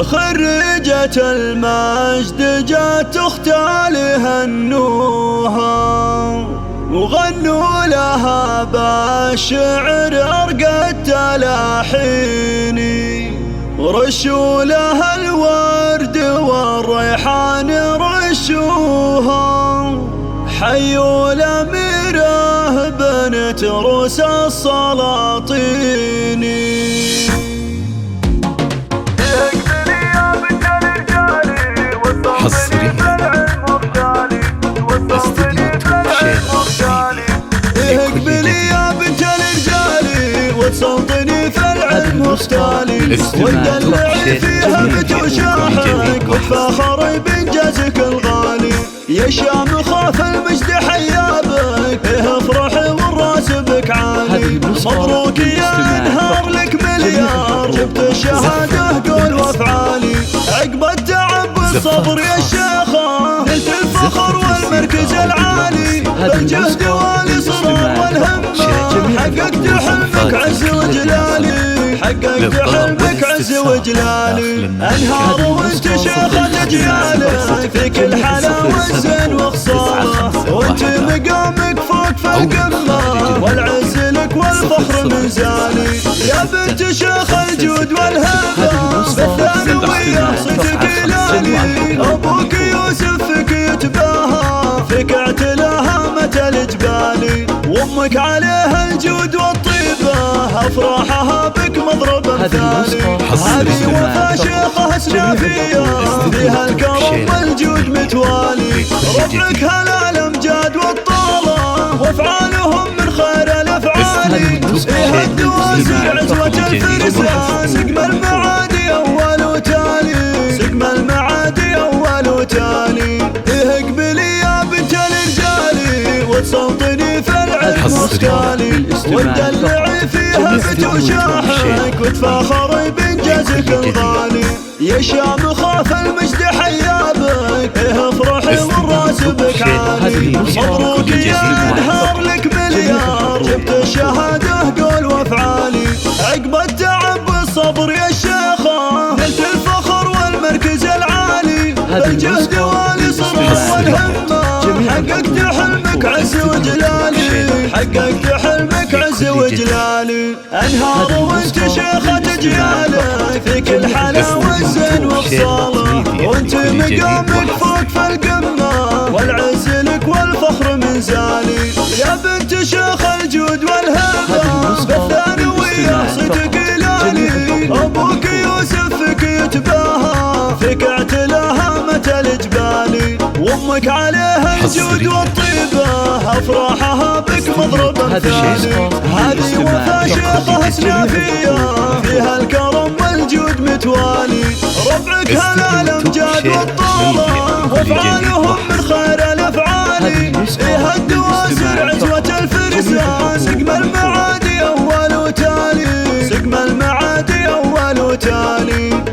خريجة المجد جات تختال هنوها وغنوا لها بالشعر أرقى التلاحين ورشوا لها الورد والريحان رشوها حيوا الأميرة بنت روس السلاطين. حصريا استديو اقبلي يا بنت الرجال وتسلطني في العلم مختالي وتدلعي فيها بتوشاحك وتفاخري بانجازك الغالي. يا شام خاف المجد حيابك افرحي والراس بك عالي. مبروك يا انهار لك مليار جبت الشهاده قول وافعالي. عقب التعب والصبر يا الشيخه نلت الفخر والمركز العالي. الجهد والاصرار والهمه حققت حلمك عز وجلالي. حققت حلمك عز وجلالي. انهار وانت شيخة اجيالك في كل حلا والزين وخصاله وانت مقامك فوق في القمه والعز لك والفخر منزالي. يا بنت شيخ الجود والهبه بالثانويه صدق هلالي. ابوك يوسف فيك يتباهى فيك اعتلاهامة الجبال وامك عليها الجود والطيبه افراحها بك مضرب مثالي. هذه وفا شيخه سنافيه فيها الكرم والجود متوالي. ربعك هلا الامجاد والطاله وافعالهم من خير الافعال. فيها الدواسر عزوه الفرسان سقم المعادي اول وتالي. سقم المعادي اول وتالي. اقبلي يا بنت الرجال وتسلطني في العلم مختالي وتدلعي فيها بتوشاحك وتفاخري بانجازك الغالي. يا شام خاف المجد حيابك افرحي والراس بك عالي. مبروك يا انهار لك مليار جبت الشهاده قول وافعالي. عقب التعب والصبر يا الشيخه نلت الفخر والمركز العالي. الجهد والاصرار والهمه حققت حلمك عز وجلالي. حققت حلمك عز وجلالي. انهار وانت شيخة اجيالك في كل حلا والزين وخصاله وانت مقامك فوق في القمه والعز لك والفخر منزالي. يا بنت شيخ الجود والهبه بالثانويه صدق هلالي. ابوك يوسف فيك يتباهى فيك اعتلاهامة الجبال وامك عليها الجود والطيبه افراحها بك مضرب مثالي. هذه وفا شيخه سنافيه فيها الكرم والجود متوالي. ربعك هلا الامجاد والطاله وافعالهم من خير الافعال. فيها الدواسر عزوه الفرسان سقم المعادي اول وتالي. سقم المعادي اول وتالي.